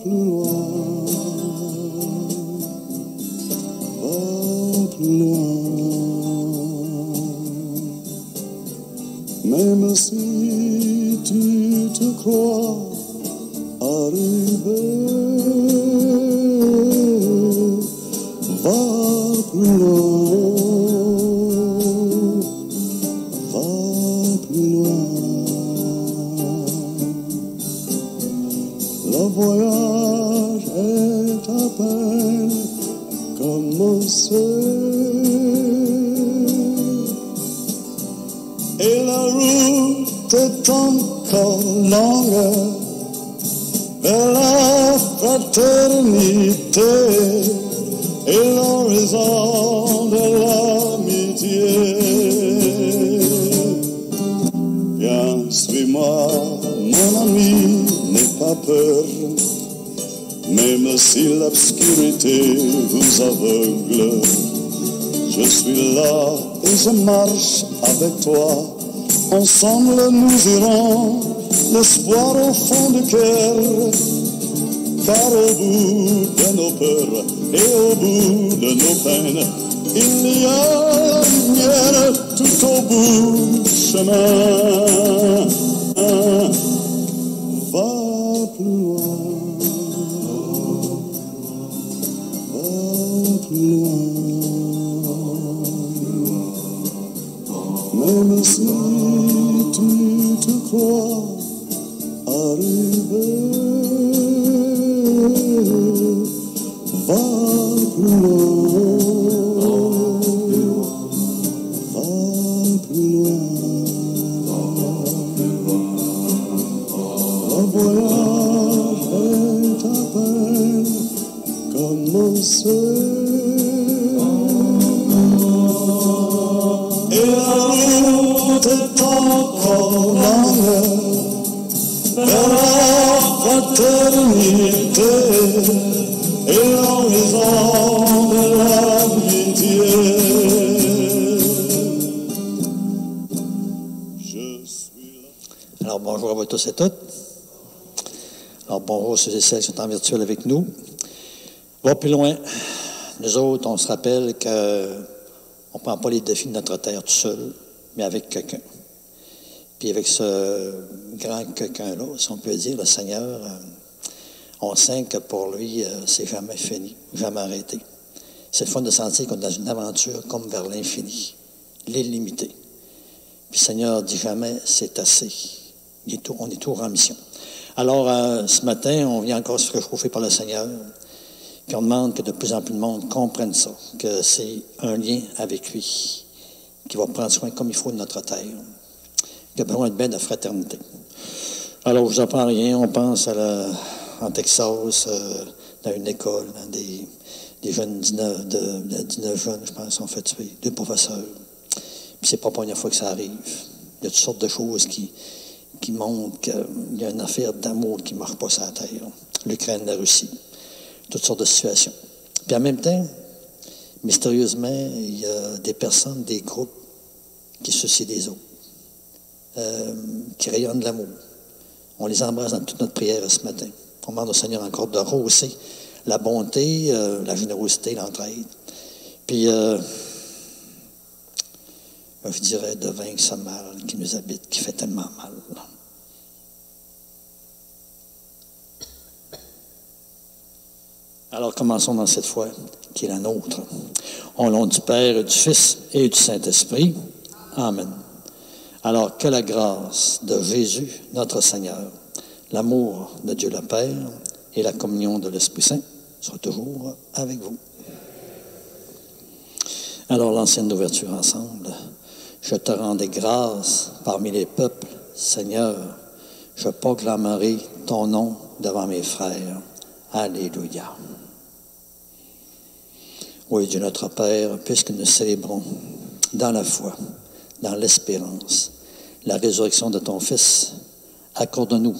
plus loin, va plus loin. Même si tu te crois arrivé, va plus loin, va plus loin. Le voyage est à peine commencé et la route est encore longue vers la fraternité et l'horizon de l'amitié. Viens, suis-moi, mon ami, n'aie pas peur, même si l'obscurité vous aveugle. Je suis là et je marche avec toi. Ensemble nous irons, l'espoir au fond du cœur. Car au bout de nos peurs et au bout de nos peines, il y a la lumière tout au bout du chemin. Va plus loin, va plus loin. Même si tu te crois arrivé, va plus loin, va plus loin. Le voyage est à peine commencé et la route est encore longue vers la fraternité et l'horizon de l'amitié. Je suis là. Alors bonjour à vous tous et toutes. Alors bonjour ceux et celles qui sont en virtuel avec nous. Va plus loin. Nous autres, on se rappelle qu'on ne prend pas les défis de notre terre tout seul, mais avec quelqu'un. Puis avec ce grand quelqu'un-là, si on peut dire, le Seigneur, on sent que pour lui, c'est jamais fini, jamais arrêté. C'est le fun de sentir qu'on est dans une aventure comme vers l'infini, l'illimité. Puis le Seigneur dit jamais, c'est assez. On est toujours en mission. Alors, ce matin, on vient encore se réchauffer par le Seigneur. Puis on demande que de plus en plus de monde comprenne ça, que c'est un lien avec lui, qui va prendre soin comme il faut de notre terre, qui a besoin de bien de fraternité. Alors, je vous apprends rien, on pense en Texas, dans une école, dans des jeunes, 19 jeunes, je pense, sont fait tuer, 2 professeurs. Puis c'est pas la première fois que ça arrive. Il y a toutes sortes de choses qui montrent qu'il y a une affaire d'amour qui ne marche pas sur la terre. L'Ukraine, la Russie, toutes sortes de situations. Puis en même temps, mystérieusement, il y a des personnes, des groupes qui se soucient des autres, qui rayonnent de l'amour. On les embrasse dans toute notre prière ce matin. On demande au Seigneur encore de rehausser la bonté, la générosité, l'entraide. Puis, je dirais de vaincre ce mal qui nous habite, qui fait tellement mal. Alors, commençons dans cette foi qui est la nôtre. Au nom du Père, du Fils et du Saint-Esprit. Amen. Alors, que la grâce de Jésus, notre Seigneur, l'amour de Dieu le Père et la communion de l'Esprit Saint soient toujours avec vous. Alors, l'ancienne ouverture ensemble. Je te rendais grâce parmi les peuples, Seigneur. Je proclamerai ton nom devant mes frères. Alléluia. Oui, Dieu notre Père, puisque nous célébrons dans la foi, dans l'espérance, la résurrection de ton Fils, accorde-nous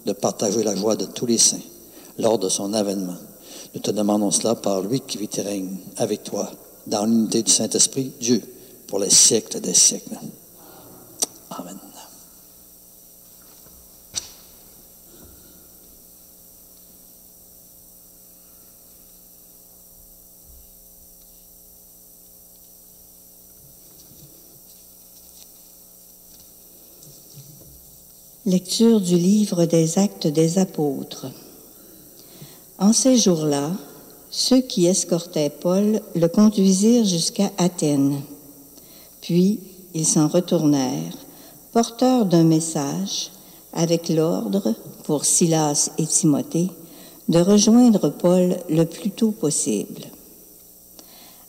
de partager la joie de tous les saints lors de son avènement. Nous te demandons cela par lui qui vit et règne avec toi, dans l'unité du Saint-Esprit, Dieu, pour les siècles des siècles. Amen. Lecture du livre des Actes des Apôtres. En ces jours-là, ceux qui escortaient Paul le conduisirent jusqu'à Athènes. Puis, ils s'en retournèrent, porteurs d'un message, avec l'ordre, pour Silas et Timothée, de rejoindre Paul le plus tôt possible.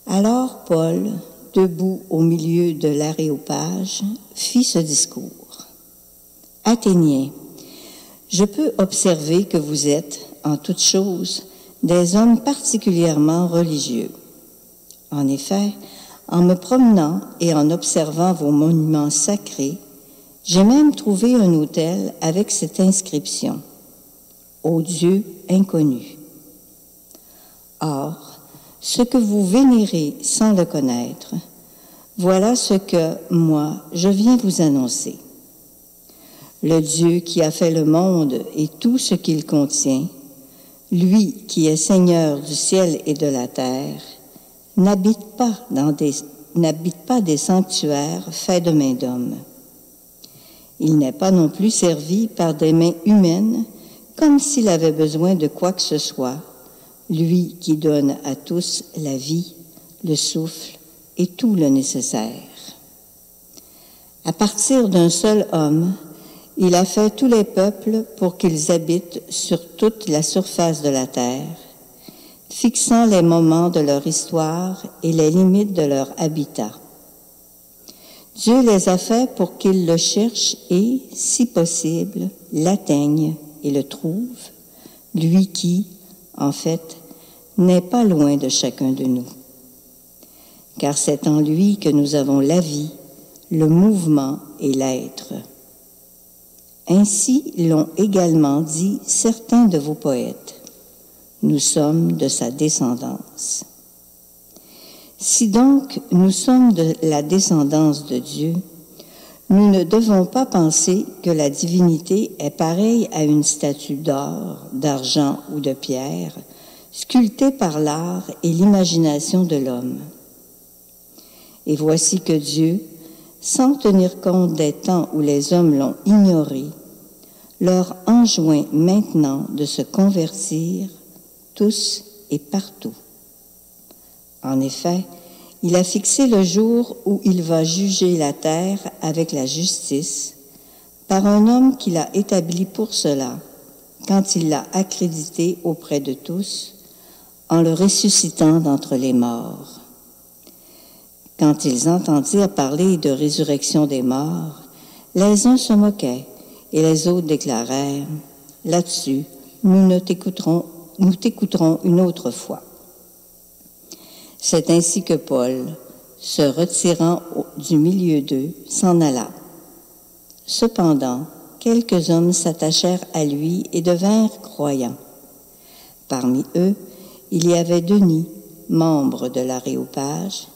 Alors Paul, debout au milieu de l'aréopage, fit ce discours. « Athéniens, je peux observer que vous êtes, en toutes choses, des hommes particulièrement religieux. En effet, en me promenant et en observant vos monuments sacrés, j'ai même trouvé un autel avec cette inscription « Au Dieu inconnu ». Or, ce que vous vénérez sans le connaître, voilà ce que, moi, je viens vous annoncer. Le Dieu qui a fait le monde et tout ce qu'il contient, lui qui est Seigneur du ciel et de la terre, n'habite pas des sanctuaires faits de mains d'hommes. Il n'est pas non plus servi par des mains humaines, comme s'il avait besoin de quoi que ce soit, lui qui donne à tous la vie, le souffle et tout le nécessaire. À partir d'un seul homme, il a fait tous les peuples pour qu'ils habitent sur toute la surface de la terre, fixant les moments de leur histoire et les limites de leur habitat. Dieu les a faits pour qu'ils le cherchent et, si possible, l'atteignent et le trouvent, lui qui, en fait, n'est pas loin de chacun de nous. Car c'est en lui que nous avons la vie, le mouvement et l'être. Ainsi l'ont également dit certains de vos poètes. Nous sommes de sa descendance. Si donc nous sommes de la descendance de Dieu, nous ne devons pas penser que la divinité est pareille à une statue d'or, d'argent ou de pierre, sculptée par l'art et l'imagination de l'homme. Et voici que Dieu, sans tenir compte des temps où les hommes l'ont ignoré, leur enjoint maintenant de se convertir tous et partout. En effet, il a fixé le jour où il va juger la terre avec la justice par un homme qu'il a établi pour cela, quand il l'a accrédité auprès de tous, en le ressuscitant d'entre les morts. Quand ils entendirent parler de résurrection des morts, les uns se moquaient et les autres déclarèrent « Là-dessus, nous t'écouterons une autre fois. » C'est ainsi que Paul, se retirant du milieu d'eux, s'en alla. Cependant, quelques hommes s'attachèrent à lui et devinrent croyants. Parmi eux, il y avait Denis, membre de l'Aréopage,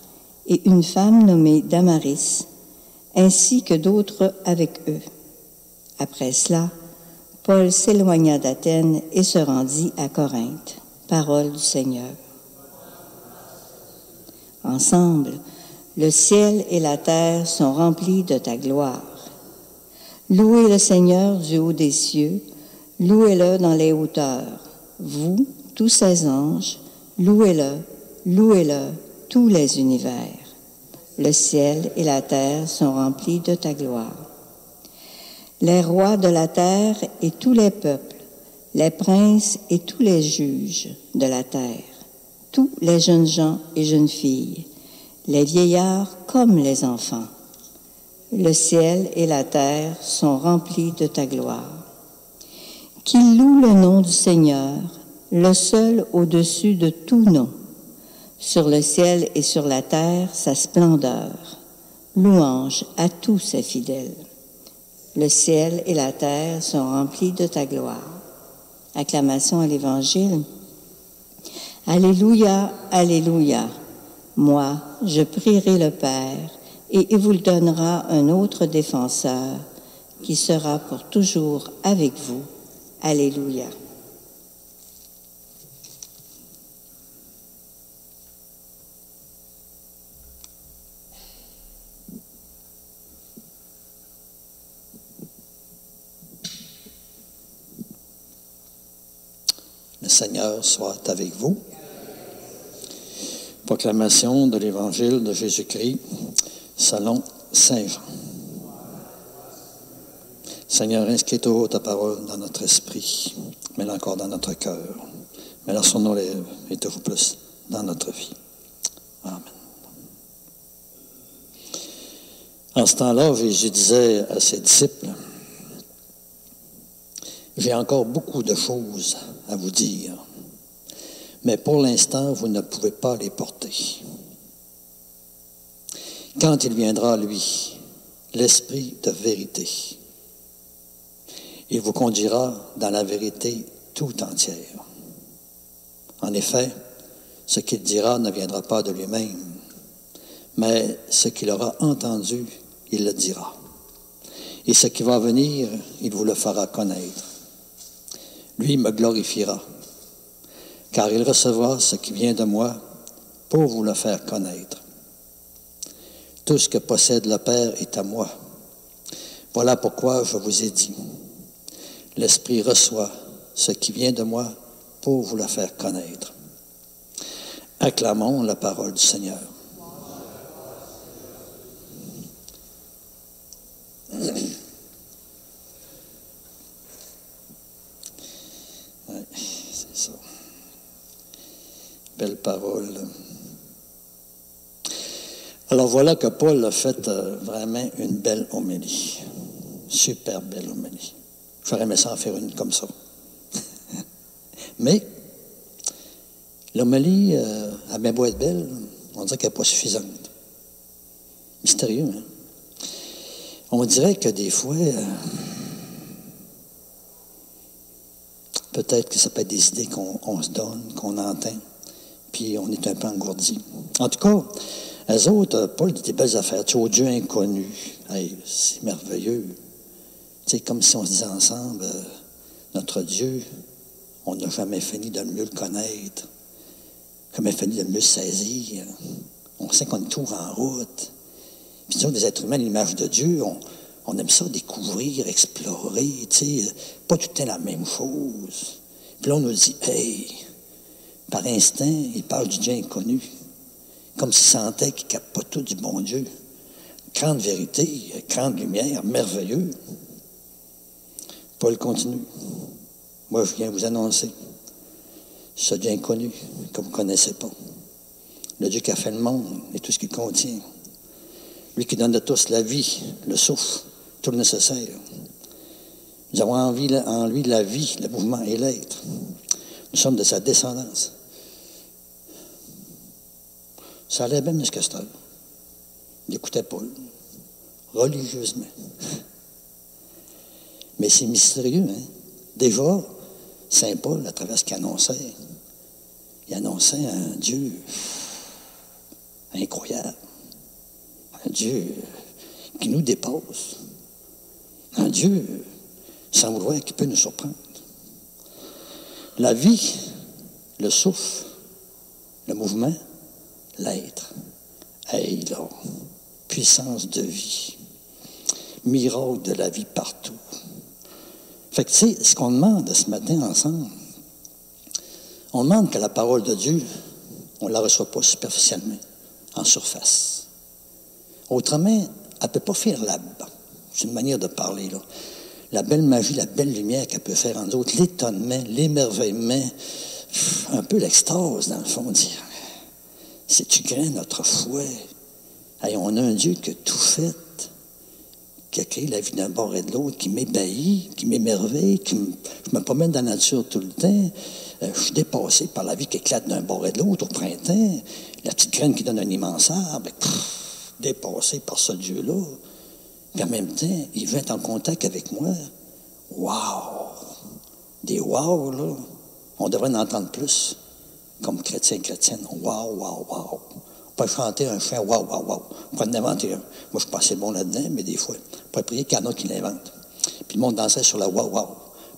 et une femme nommée Damaris, ainsi que d'autres avec eux. Après cela, Paul s'éloigna d'Athènes et se rendit à Corinthe. Parole du Seigneur. Ensemble, le ciel et la terre sont remplis de ta gloire. Louez le Seigneur du haut des cieux, louez-le dans les hauteurs. Vous, tous ses anges, louez-le, louez-le, tous les univers. Le ciel et la terre sont remplis de ta gloire. Les rois de la terre et tous les peuples, les princes et tous les juges de la terre, tous les jeunes gens et jeunes filles, les vieillards comme les enfants. Le ciel et la terre sont remplis de ta gloire. Qu'ils louent le nom du Seigneur, le seul au-dessus de tout nom. Sur le ciel et sur la terre, sa splendeur. Louange à tous ses fidèles. Le ciel et la terre sont remplis de ta gloire. Acclamation à l'Évangile. Alléluia, Alléluia. Moi, je prierai le Père, et il vous donnera un autre défenseur, qui sera pour toujours avec vous. Alléluia. Seigneur soit avec vous. Proclamation de l'Évangile de Jésus-Christ selon Saint Jean. Seigneur, inscris toujours ta parole dans notre esprit, mets-la encore dans notre cœur, mets-la sur nos lèvres et toujours plus dans notre vie. Amen. En ce temps-là, Jésus disait à ses disciples, « J'ai encore beaucoup de choses à vous dire, mais pour l'instant, vous ne pouvez pas les porter. Quand il viendra, lui, l'Esprit de vérité, il vous conduira dans la vérité tout entière. En effet, ce qu'il dira ne viendra pas de lui-même, mais ce qu'il aura entendu, il le dira. Et ce qui va venir, il vous le fera connaître. Lui me glorifiera, car il recevra ce qui vient de moi pour vous le faire connaître. Tout ce que possède le Père est à moi. Voilà pourquoi je vous ai dit, l'Esprit reçoit ce qui vient de moi pour vous le faire connaître. Acclamons la parole du Seigneur. Ouais, c'est ça. Belle parole. Alors voilà que Paul a fait vraiment une belle homélie. Super belle homélie. J'aurais aimé ça en faire une comme ça. Mais l'homélie, à bien beau être belle, on dirait qu'elle n'est pas suffisante. Mystérieux, hein? On dirait que des fois, peut-être que ça peut être des idées qu'on se donne, qu'on entend, puis on est un peu engourdi. En tout cas, eux autres, Paul dit des belles affaires. Tu sais, au Dieu inconnu. Hey, c'est merveilleux. Tu sais, comme si on se disait ensemble, notre Dieu, on n'a jamais fini de mieux le connaître, jamais fini de mieux le saisir. On sait qu'on est toujours en route. Puis nous, des êtres humains à l'image de Dieu, on aime ça découvrir, explorer, tu sais, pas tout le temps la même chose. Puis là, on nous dit, hey, par instinct, il parle du Dieu inconnu, comme s'il sentait qu'il ne capte pas tout du bon Dieu. Grande vérité, grande lumière, merveilleux. Paul continue. Moi, je viens vous annoncer ce Dieu inconnu que vous ne connaissez pas. Le Dieu qui a fait le monde et tout ce qu'il contient. Lui qui donne de tous la vie, le souffle, tout le nécessaire. Nous avons en lui la vie, le mouvement et l'être. Nous sommes de sa descendance. Ça allait bien jusqu'à cette heure. Il écoutait Paul, religieusement. Mais c'est mystérieux, hein? Déjà, Saint Paul, à travers ce qu'il annonçait, il annonçait un Dieu incroyable. Un Dieu qui nous dépasse. Un Dieu sans vouloir qui peut nous surprendre. La vie, le souffle, le mouvement, l'être. Hey, là, puissance de vie. Miracle de la vie partout. Fait que, tu sais, ce qu'on demande ce matin ensemble, on demande que la parole de Dieu, on ne la reçoit pas superficiellement, en surface. Autrement, elle ne peut pas faire c'est une manière de parler, là. La belle magie, la belle lumière qu'elle peut faire en nous autres, l'étonnement, l'émerveillement, un peu l'extase, dans le fond, dire, c'est-tu grand notre foi? Hey, on a un Dieu qui a tout fait, qui a créé la vie d'un bord et de l'autre, qui m'ébahit, qui m'émerveille, je me promène dans la nature tout le temps. Je suis dépassé par la vie qui éclate d'un bord et de l'autre au printemps. La petite graine qui donne un immense arbre. Dépassé par ce Dieu-là. Puis en même temps, il veut être en contact avec moi. Wow! Des wow, là. On devrait en entendre plus. Comme chrétien, chrétienne. Wow, wow, wow. On peut chanter un chant, wow, wow, wow. On peut en inventer un. Moi, je suis pas assez bon là-dedans, mais des fois, on pourrait prier qu'il y en a qui l'inventent. Puis le monde dansait sur la wow, wow.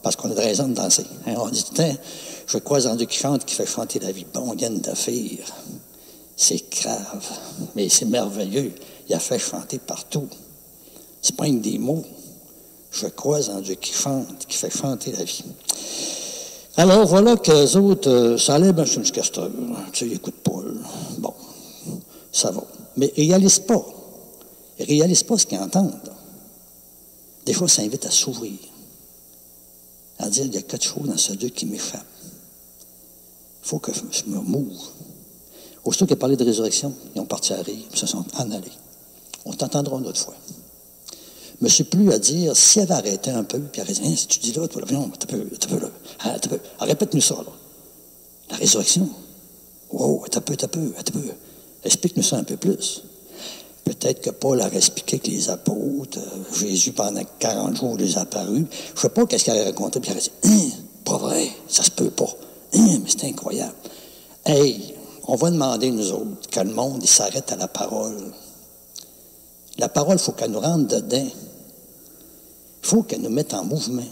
Parce qu'on a de raison de danser. Hein? On dit tout le temps, je crois en Dieu qui chante, qui fait chanter la vie. Bon, on gagne d'affaires. C'est grave, mais c'est merveilleux. Il a fait chanter partout. C'est pas une des mots. Je crois en Dieu qui chante, qui fait chanter la vie. Alors, voilà qu'eux autres, ça allait bien sur une castor. Tu sais, ils n'écoutent pas. Bon, ça va. Mais ils ne réalisent pas. Ils ne réalisent pas ce qu'ils entendent. Des fois, ça invite à s'ouvrir. À dire, il y a quelque chose dans ce Dieu qui m'échappe. Il faut que je me m'ouvre. Aussitôt qu'il a parlé de résurrection, ils ont parti à rire, ils se sont en allés. On t'entendra une autre fois. Je ne me suis plus à dire, s'il avait arrêté un peu, puis arrêté, si tu dis là, toi, là, non, t'as peu, là. Répète-nous ça, là. La résurrection. Wow, t'as peu. Explique-nous ça un peu plus. Peut-être que Paul a expliqué que les apôtres, Jésus, pendant 40 jours, les a apparus. Je ne sais pas qu'est-ce qu'il avait raconté, puis il a dit, pas vrai, ça se peut pas. Mais c'est incroyable. Hey, on va demander, nous autres, que le monde, il s'arrête à la parole. La parole, il faut qu'elle nous rentre dedans. Il faut qu'elle nous mette en mouvement.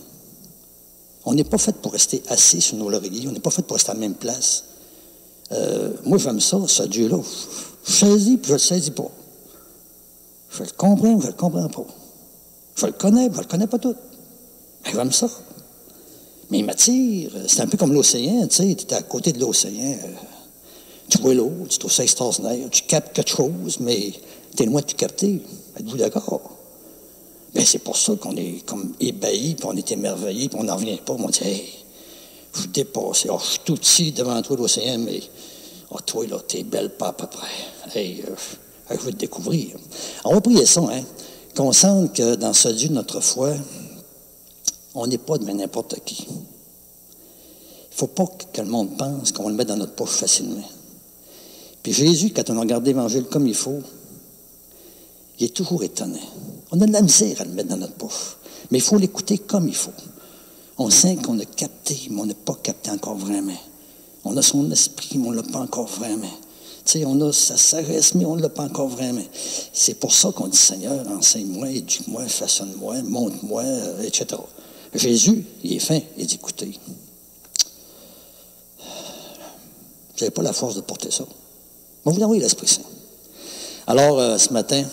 On n'est pas fait pour rester assis sur nos lauriers. On n'est pas fait pour rester à la même place. Moi, j'aime ça, ce Dieu-là. Je saisis, puis je ne le saisis pas. Je le comprends, je ne le comprends pas. Je le connais, je ne le connais pas tout. Mais j'aime ça. Mais il m'attire. C'est un peu comme l'océan, tu sais. Tu es à côté de l'océan. Tu vois l'eau, tu trouves ça extraordinaire. Tu captes quelque chose, mais tu es loin de tout capter. Êtes-vous d'accord? Bien, c'est pour ça qu'on est comme ébahis, puis on est émerveillés, puis on n'en revient pas. On dit, hey, je suis dépassé. Oh, je suis tout petit devant toi, l'océan, mais oh, toi, là, t'es belle pas à peu près. Hey, je veux te découvrir. On va prier ça, hein? Qu'on sente que dans ce Dieu de notre foi, on n'est pas de n'importe qui. Il ne faut pas que le monde pense qu'on va le mettre dans notre poche facilement. Puis Jésus, quand on regarde l'Évangile comme il faut, il est toujours étonné. On a de la misère à le mettre dans notre poche. Mais il faut l'écouter comme il faut. On sent qu'on a capté, mais on n'a pas capté encore vraiment. On a son esprit, mais on ne l'a pas encore vraiment. Tu sais, on a sa sagesse, mais on ne l'a pas encore vraiment. C'est pour ça qu'on dit, Seigneur, enseigne-moi, éduque-moi, façonne-moi, montre-moi, etc. Jésus, il est fin. Il dit, écoutez, vous n'avez pas la force de porter ça. On va vous envoyer l'Esprit Saint. Alors, ce matin,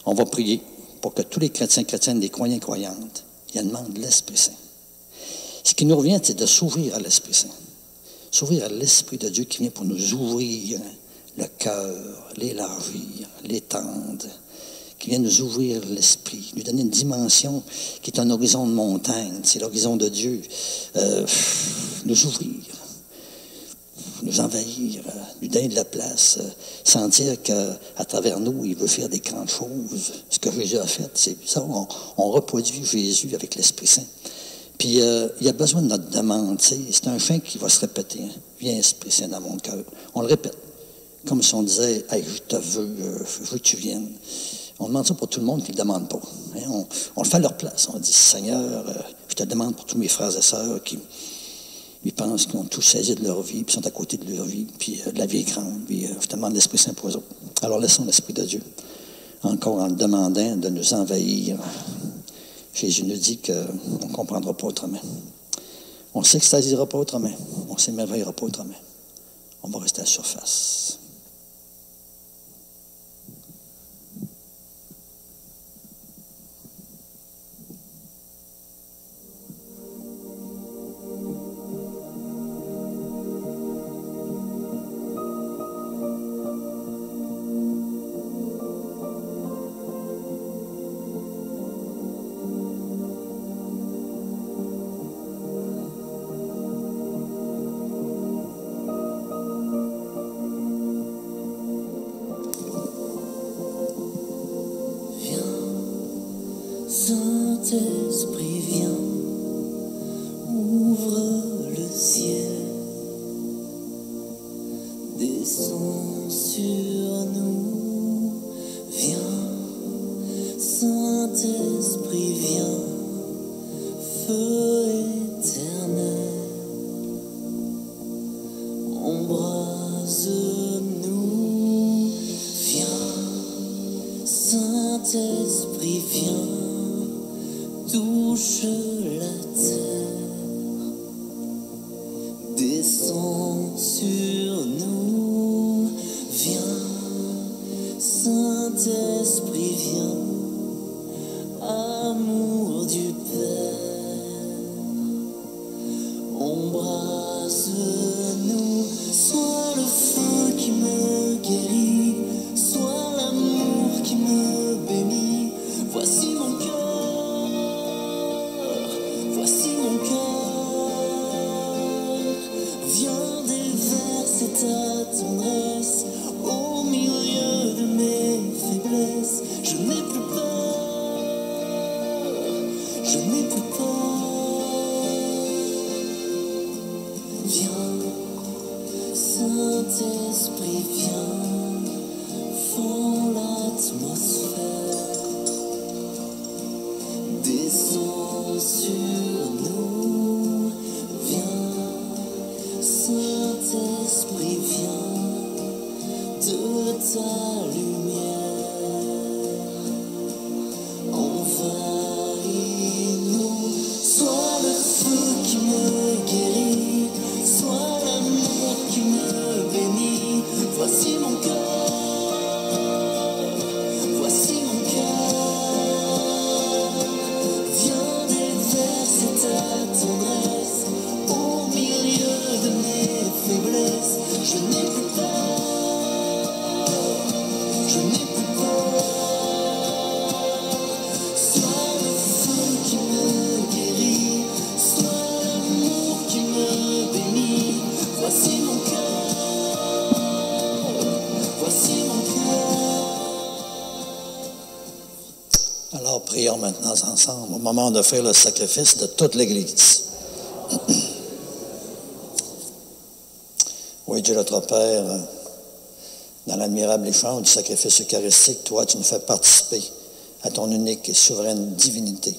on va prier pour que tous les chrétiens, chrétiennes, les croyants, croyantes, ils demandent l'Esprit Saint. Ce qui nous revient, c'est de s'ouvrir à l'Esprit Saint. S'ouvrir à l'Esprit de Dieu qui vient pour nous ouvrir le cœur, l'élargir, l'étendre, qui vient nous ouvrir l'esprit, nous donner une dimension qui est un horizon de montagne, c'est l'horizon de Dieu, nous ouvrir, nous envahir, nous donner de la place, sentir qu'à travers nous, il veut faire des grandes choses. Ce que Jésus a fait, c'est ça, on reproduit Jésus avec l'Esprit Saint. Puis, il y a besoin de notre demande, tu sais. C'est un chant qui va se répéter. Hein. Viens, Esprit Saint, dans mon cœur. On le répète. Comme si on disait, hey, je veux que tu viennes. On demande ça pour tout le monde qui ne le demande pas. Hein. On le fait à leur place. On dit, Seigneur, je te demande pour tous mes frères et sœurs qui ils pensent qu'ils ont tout saisi de leur vie, puis sont à côté de leur vie, puis la vie est grande, puis je te demande l'Esprit Saint pour eux autres. Alors, laissons l'Esprit de Dieu, encore en le demandant de nous envahir. Jésus nous dit qu'on ne comprendra pas autrement. On ne s'extasiera pas autrement. On ne s'émerveillera pas autrement. On va rester à la surface. Saint-Esprit, viens, ouvre le ciel, descends sur nous, viens, Saint-Esprit, viens, feu éternel, embrase-nous, viens, Saint-Esprit, viens, touche la terre, descends sur nous, viens, Saint-Esprit, viens, amour du Père, ombre je n'ai plus peur. Viens, Saint-Esprit, viens, fends l'atmosphère, descends sur nous. Viens, Saint-Esprit, viens, de ta lumière, envahis-nous. Sois le feu qui me guérit, sois l'amour qui me bénit. Voici mon cœur, voici mon cœur. Viens déverser ta tendresse au milieu de mes faiblesses. Je n'ai plus peur, je n'ai plus peur. Sois le feu qui me guérit, sois l'amour qui me bénit. Voici mon cœur, voici mon cœur. Alors, prions maintenant ensemble, au moment de faire le sacrifice de toute l'Église. Oui, Dieu notre Père, dans l'admirable échange du sacrifice eucharistique, toi, tu nous fais participer à ton unique et souveraine divinité.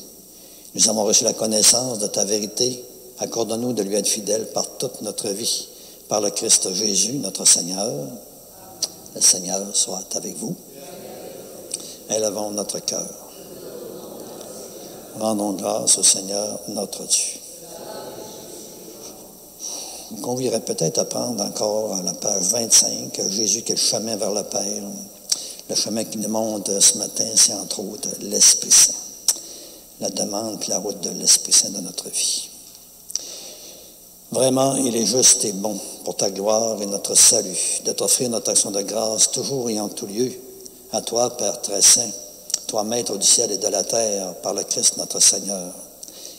Nous avons reçu la connaissance de ta vérité. Accorde-nous de lui être fidèles par toute notre vie, par le Christ Jésus, notre Seigneur. Le Seigneur soit avec vous. Élevons notre cœur. Rendons grâce au Seigneur, notre Dieu. Je vous convierais peut-être à prendre encore à la page 25, Jésus qui est le chemin vers le Père. Le chemin qui nous montre ce matin, c'est entre autres l'Esprit Saint. La demande puis la route de l'Esprit Saint dans notre vie. Vraiment, il est juste et bon pour ta gloire et notre salut de t'offrir notre action de grâce toujours et en tout lieu. À toi, Père très saint, toi, Maître du ciel et de la terre, par le Christ notre Seigneur.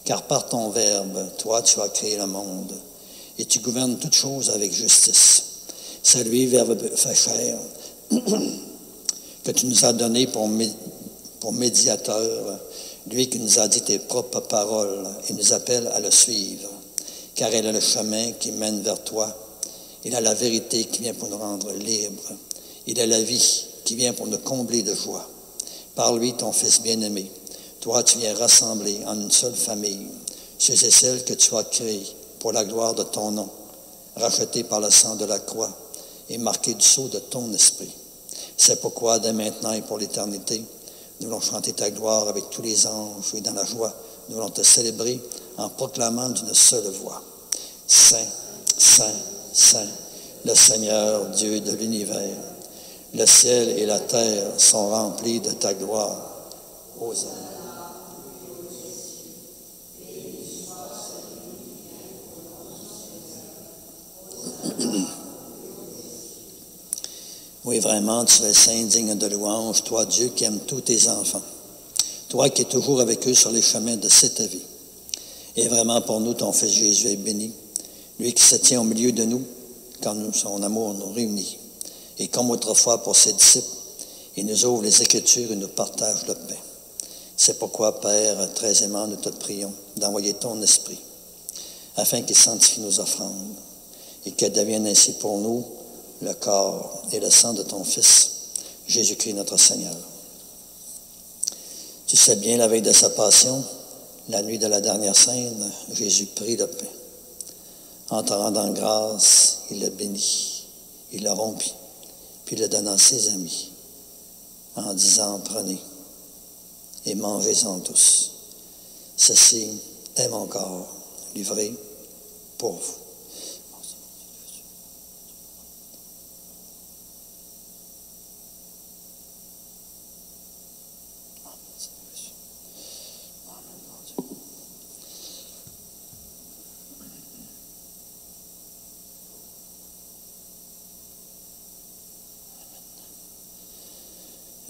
Car par ton Verbe, toi, tu as créé le monde et tu gouvernes toutes choses avec justice. C'est lui, Verbe fait chair, que tu nous as donné pour médiateur, lui qui nous a dit tes propres paroles et nous appelle à le suivre. Car elle est le chemin qui mène vers toi. Il a la vérité qui vient pour nous rendre libres. Il a la vie qui vient pour nous combler de joie. Par lui, ton Fils bien-aimé, toi, tu viens rassembler en une seule famille ceux et celles que tu as créés pour la gloire de ton nom, rachetés par le sang de la croix et marqués du sceau de ton esprit. C'est pourquoi, dès maintenant et pour l'éternité, nous voulons chanter ta gloire avec tous les anges et dans la joie, nous voulons te célébrer en proclamant d'une seule voix. Saint, Saint, Saint, le Seigneur Dieu de l'univers. Le ciel et la terre sont remplis de ta gloire. Hosanna. Oui, vraiment, tu es saint, digne de louange, toi, Dieu, qui aime tous tes enfants. Toi qui es toujours avec eux sur les chemins de cette vie. Et vraiment, pour nous, ton Fils Jésus est béni. Lui qui se tient au milieu de nous, quand son amour nous réunit. Et comme autrefois pour ses disciples, il nous ouvre les Écritures et nous partage le pain. C'est pourquoi, Père, très aimant, nous te prions d'envoyer ton Esprit, afin qu'il sanctifie nos offrandes et qu'elle devienne ainsi pour nous le corps et le sang de ton Fils, Jésus-Christ notre Seigneur. Tu sais bien, la veille de sa passion, la nuit de la dernière scène, Jésus prit le pain. En te rendant grâce, il le bénit, il le rompit, puis le donna à ses amis, en disant, prenez et mangez-en tous. Ceci est mon corps, livré pour vous.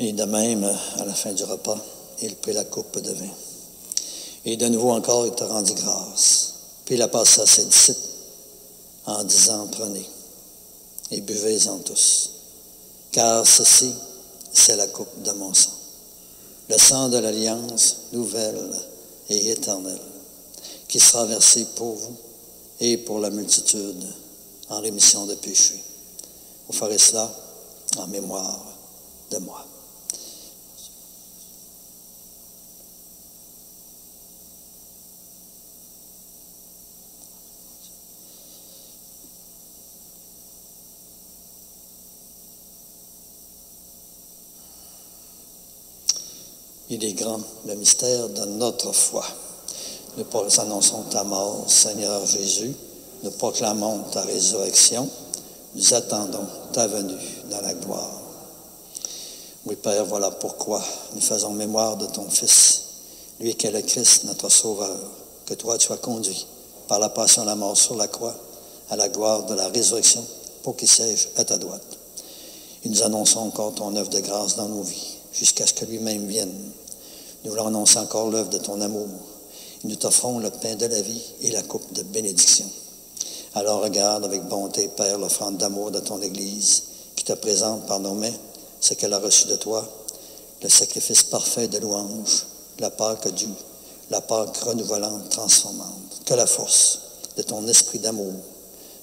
Et de même, à la fin du repas, il prit la coupe de vin. Et de nouveau encore, il te rendit grâce. Puis il a passé à ses disciples en disant, prenez et buvez-en tous. Car ceci, c'est la coupe de mon sang. Le sang de l'alliance nouvelle et éternel, qui sera versé pour vous et pour la multitude en rémission de péchés. Vous ferez cela en mémoire de moi. Il est grand le mystère de notre foi. Nous annonçons ta mort, Seigneur Jésus. Nous proclamons ta résurrection. Nous attendons ta venue dans la gloire. Oui, Père, voilà pourquoi nous faisons mémoire de ton Fils, lui qui est le Christ, notre Sauveur, que toi tu as conduit par la passion et la mort sur la croix à la gloire de la résurrection pour qu'il siège à ta droite. Et nous annonçons encore ton œuvre de grâce dans nos vies, jusqu'à ce que lui-même vienne. Nous voulons annoncer encore l'œuvre de ton amour. Et nous t'offrons le pain de la vie et la coupe de bénédiction. Alors regarde avec bonté, Père, l'offrande d'amour de ton Église, qui te présente par nos mains ce qu'elle a reçu de toi, le sacrifice parfait de louange, la Pâque due, la Pâque renouvelante, transformante. Que la force de ton esprit d'amour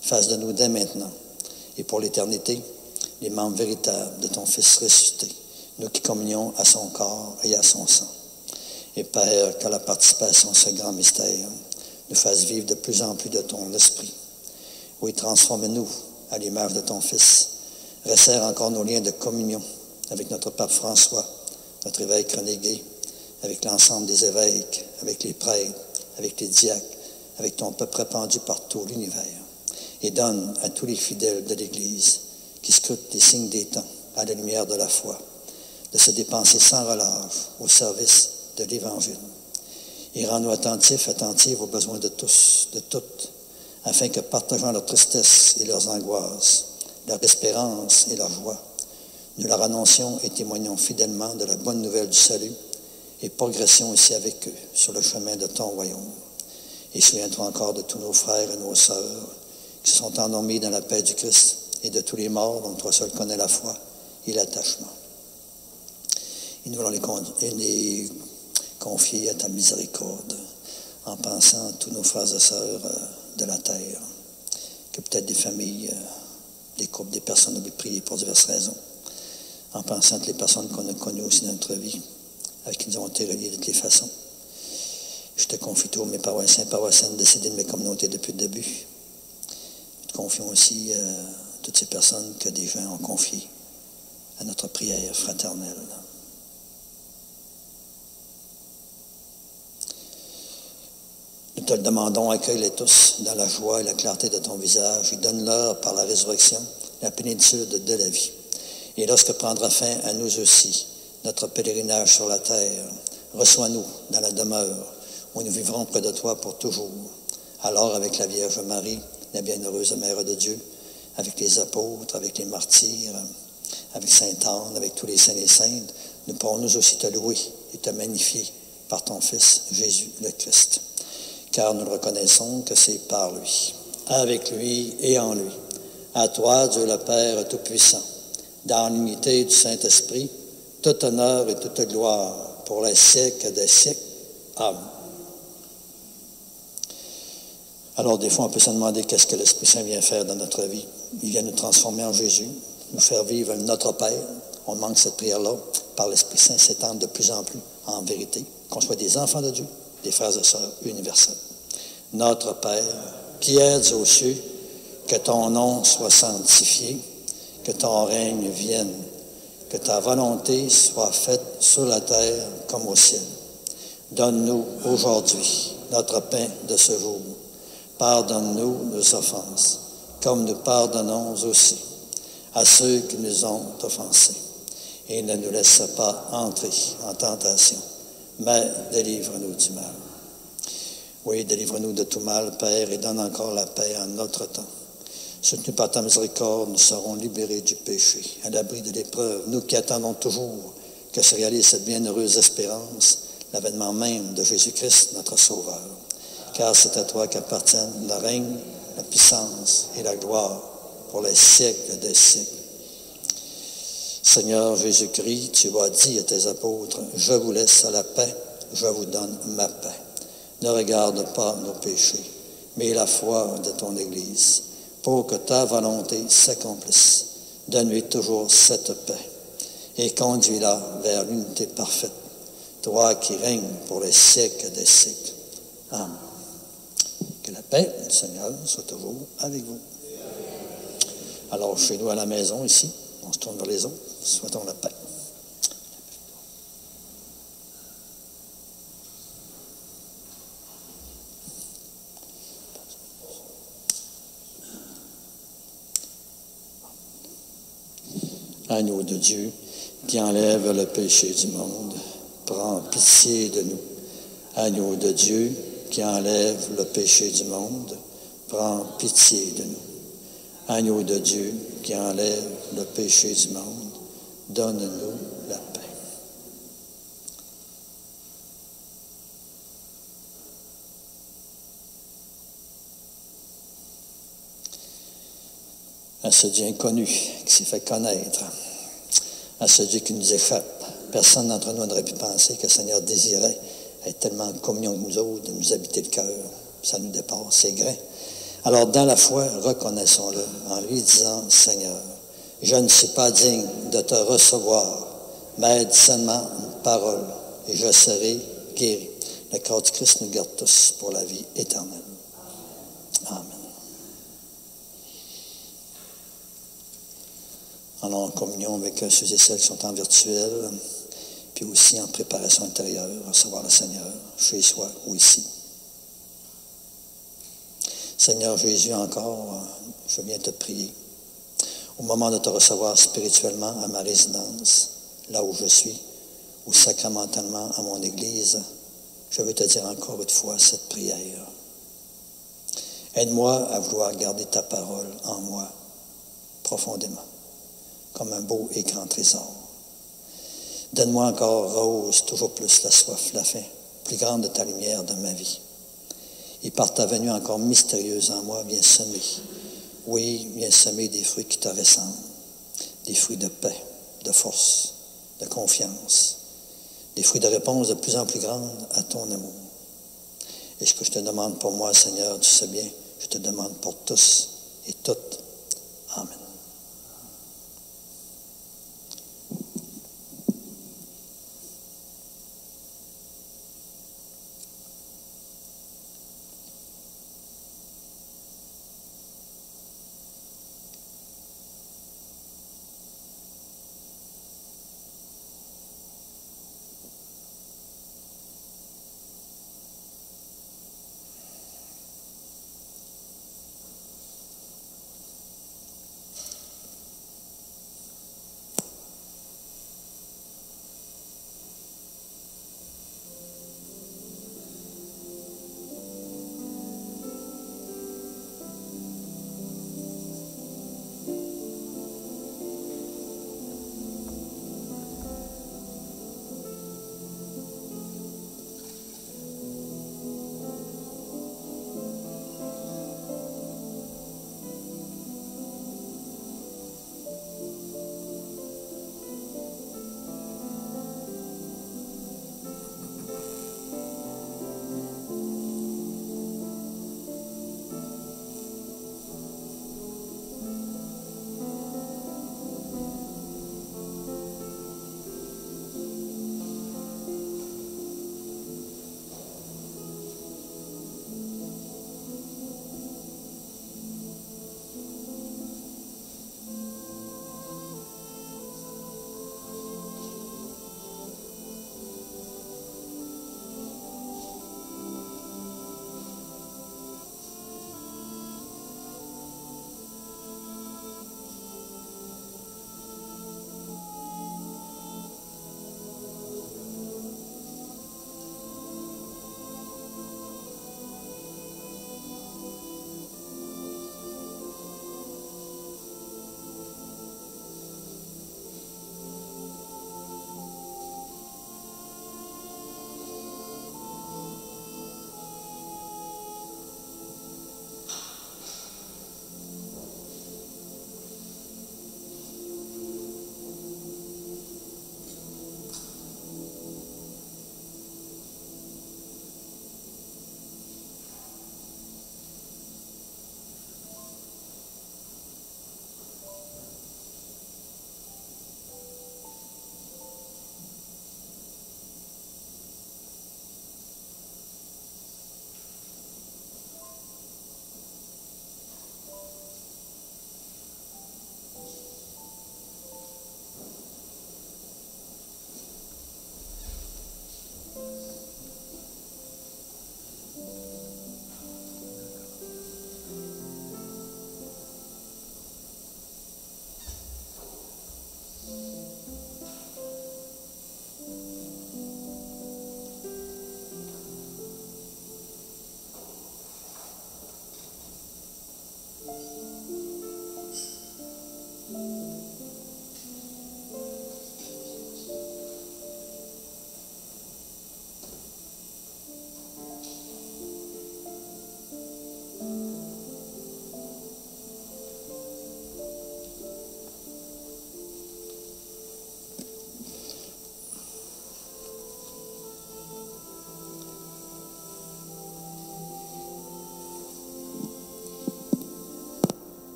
fasse de nous dès maintenant et pour l'éternité les membres véritables de ton Fils ressuscité, nous qui communions à son corps et à son sang. Et Père, que la participation à ce grand mystère nous fasse vivre de plus en plus de ton esprit. Oui, transforme-nous à l'image de ton Fils. Resserre encore nos liens de communion avec notre Pape François, notre évêque René Gay, avec l'ensemble des évêques, avec les prêtres, avec les diacres, avec ton peuple répandu par tout l'univers. Et donne à tous les fidèles de l'Église qui scrutent les signes des temps à la lumière de la foi, de se dépenser sans relâche au service de l'Évangile. Et rends-nous attentifs aux besoins de tous, de toutes, afin que, partageant leur tristesse et leurs angoisses, leur espérance et leur joie, nous leur annoncions et témoignons fidèlement de la bonne nouvelle du salut et progressions aussi avec eux sur le chemin de ton royaume. Et souviens-toi encore de tous nos frères et nos sœurs qui se sont endormis dans la paix du Christ et de tous les morts dont toi seul connais la foi et l'attachement. Et nous voulons les confier à ta miséricorde en pensant à tous nos frères et sœurs de la terre, que peut-être des familles, des couples, des personnes ont prié pour diverses raisons, en pensant à toutes les personnes qu'on a connues aussi dans notre vie, avec qui nous avons été reliés de toutes les façons. Je te confie tous mes paroissiens et paroissiennes décédés de mes communautés depuis le début. Nous te confions aussi toutes ces personnes que des gens ont confiées à notre prière fraternelle. Nous te le demandons, accueille-les tous dans la joie et la clarté de ton visage et donne-leur par la résurrection la plénitude de la vie. Et lorsque prendra fin à nous aussi notre pèlerinage sur la terre, reçois-nous dans la demeure où nous vivrons près de toi pour toujours. Alors, avec la Vierge Marie, la bienheureuse Mère de Dieu, avec les apôtres, avec les martyrs, avec Sainte Anne, avec tous les saints et saintes, nous pourrons nous aussi te louer et te magnifier par ton Fils, Jésus le Christ. Car nous le reconnaissons que c'est par lui, avec lui et en lui. À toi, Dieu le Père Tout-Puissant, dans l'unité du Saint-Esprit, tout honneur et toute gloire pour les siècles des siècles. Amen. Alors, des fois, on peut se demander qu'est-ce que l'Esprit Saint vient faire dans notre vie. Il vient nous transformer en Jésus, nous faire vivre notre Père. On manque cette prière-là. Par l'Esprit Saint s'étendre de plus en plus en vérité, qu'on soit des enfants de Dieu, des frères et sœurs universels. Notre Père, qui es aux cieux, que ton nom soit sanctifié, que ton règne vienne, que ta volonté soit faite sur la terre comme au ciel. Donne-nous aujourd'hui notre pain de ce jour. Pardonne-nous nos offenses, comme nous pardonnons aussi à ceux qui nous ont offensés. Et ne nous laisse pas entrer en tentation, mais délivre-nous du mal. Oui, délivre-nous de tout mal, Père, et donne encore la paix en notre temps. Soutenus par ta miséricorde, nous serons libérés du péché, à l'abri de l'épreuve, nous qui attendons toujours que se réalise cette bienheureuse espérance, l'avènement même de Jésus-Christ, notre Sauveur. Car c'est à toi qu'appartiennent le règne, la puissance et la gloire pour les siècles des siècles. Seigneur Jésus-Christ, tu as dit à tes apôtres, « Je vous laisse la paix, je vous donne ma paix. Ne regarde pas nos péchés, mais la foi de ton Église, pour que ta volonté s'accomplisse. Donne-lui toujours cette paix et conduis-la vers l'unité parfaite, toi qui règnes pour les siècles des siècles. Amen. Que la paix du Seigneur soit toujours avec vous. Alors, chez nous à la maison, ici, on se tourne vers les autres. Souhaitons la paix. Agneau de Dieu, qui enlève le péché du monde, prends pitié de nous. Agneau de Dieu, qui enlève le péché du monde, prends pitié de nous. Agneau de Dieu, qui enlève le péché du monde, donne-nous la paix. À ce Dieu inconnu qui s'est fait connaître, à ce Dieu qui nous échappe, personne d'entre nous n'aurait pu penser que le Seigneur désirait être tellement en communion avec nous autres, de nous habiter le cœur. Ça nous dépasse, c'est grand. Alors, dans la foi, reconnaissons-le en lui disant, Seigneur, je ne suis pas digne de te recevoir, mais aide seulement une parole et je serai guéri. Le corps du Christ nous garde tous pour la vie éternelle. Amen. Alors, en communion avec ceux et celles qui sont en virtuel, puis aussi en préparation intérieure, recevoir le Seigneur, chez soi ou ici. Seigneur Jésus, encore, je viens te prier. Au moment de te recevoir spirituellement à ma résidence, là où je suis, ou sacramentalement à mon Église, je veux te dire encore une fois cette prière. Aide-moi à vouloir garder ta parole en moi profondément, comme un beau et grand trésor. Donne-moi encore, rehausse toujours plus la soif, la faim, plus grande de ta lumière dans ma vie. Et par ta venue encore mystérieuse en moi, viens semer. Oui, viens semer des fruits qui te ressemblent, des fruits de paix, de force, de confiance, des fruits de réponse de plus en plus grande à ton amour. Et ce que je te demande pour moi, Seigneur, tu sais bien, je te demande pour tous et toutes. Amen.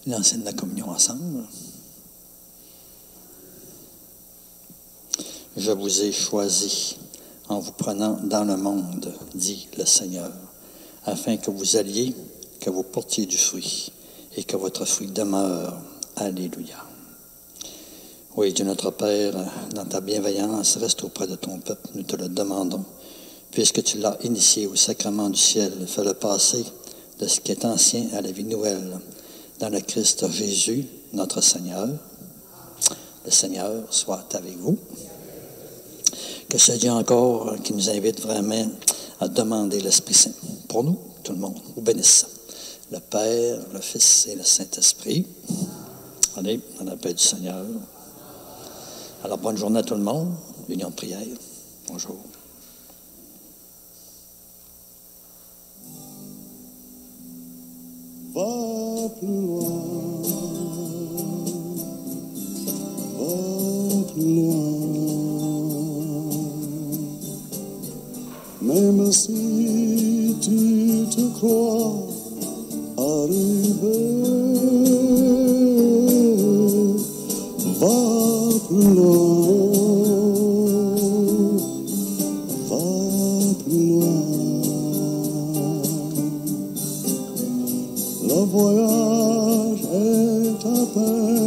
L'enseigne la communion ensemble. Je vous ai choisi en vous prenant dans le monde, dit le Seigneur, afin que vous alliez, que vous portiez du fruit et que votre fruit demeure. Alléluia. Oui, Dieu notre Père, dans ta bienveillance, reste auprès de ton peuple, nous te le demandons. Puisque tu l'as initié au sacrement du ciel, fais-le passer de ce qui est ancien à la vie nouvelle, dans le Christ Jésus, notre Seigneur. Le Seigneur soit avec vous. Que ce Dieu encore qui nous invite vraiment à demander l'Esprit Saint. Pour nous, tout le monde, vous bénisse. Le Père, le Fils et le Saint-Esprit. Allez, dans la paix du Seigneur. Alors, bonne journée à tout le monde. Union de prière. Bonjour. Va plus loin, va plus loin. Même si tu te crois arrivé, va plus loin, va plus loin. Le voyage est à peine